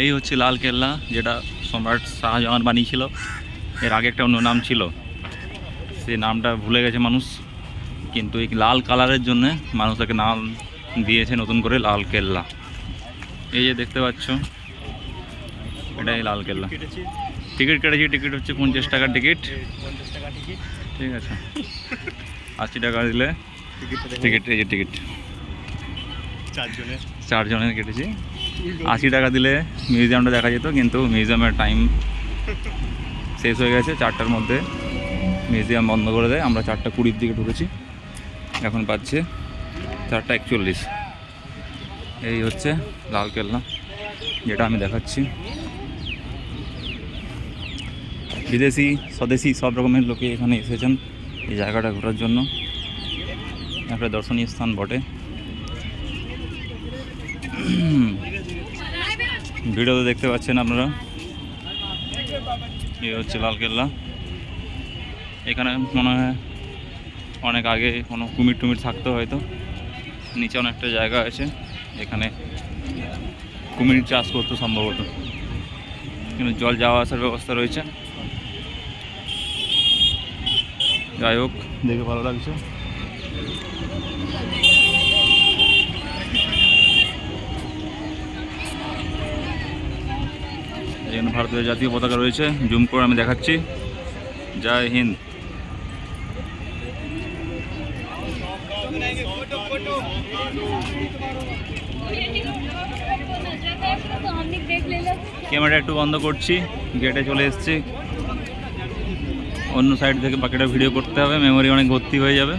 এই হচ্ছে লাল কেল্লা, যেটা সম্রাট শাহজাহান বানিয়েছিল। এর আগে একটা অন্য নাম ছিল, সেই নামটা ভুলে গেছে মানুষ, কিন্তু এই লাল কালারের জন্য মানুষ তাকে নাম দিয়েছে নতুন করে লাল কেল্লা। এই যে দেখতে পাচ্ছ, এটাই লাল কেল্লা। টিকিট কেটেছি, টিকিট হচ্ছে 50 টাকার টিকিট। ঠিক আছে, 80 টাকা দিলে টিকিট। এই যে টিকিট 4 জনের কেটেছি। 80 টাকা দিলে মিউজিয়ামটা দেখা যেত, কিন্তু মিউজিয়ামের টাইম শেষ হয়ে গেছে। 4টার মধ্যে মিউজিয়াম বন্ধ করে দেয়। আমরা 4:20 দিকে ঢুকেছি, এখন পাচ্ছে 4:41। এই হচ্ছে লাল কেল্লা, যেটা আমি দেখাচ্ছি। বিদেশি স্বদেশি সব রকমের লোকে এখানে এসেছেন এই জায়গাটা ঘোরার জন্য। একটা দর্শনীয় স্থান বটে। ভিডিওতে দেখতে পাচ্ছেন আপনারা, এই হচ্ছে লাল কেল্লা। এখানে মনে হয় অনেক আগে কোনো কুমির টুমির থাকতো হয়তো। নিচে অনেকটা জায়গা আছে, এখানে কুমির চাষ করতো সম্ভবত। কিন্তু জল যাওয়া আসার ব্যবস্থা রয়েছে। যাই হোক, দেখে ভালো লাগছে। এখানে ভারতের জাতীয় পতাকা রয়েছে, জুম করে আমি দেখাচ্ছি। জয় হিন্দ। ক্যামেরা একটু বন্ধ করছি, গেটে চলে এসেছি। অন্য সাইড থেকে বাকিটা ভিডিও করতে হবে, মেমোরি অনেক ভর্তি হয়ে যাবে।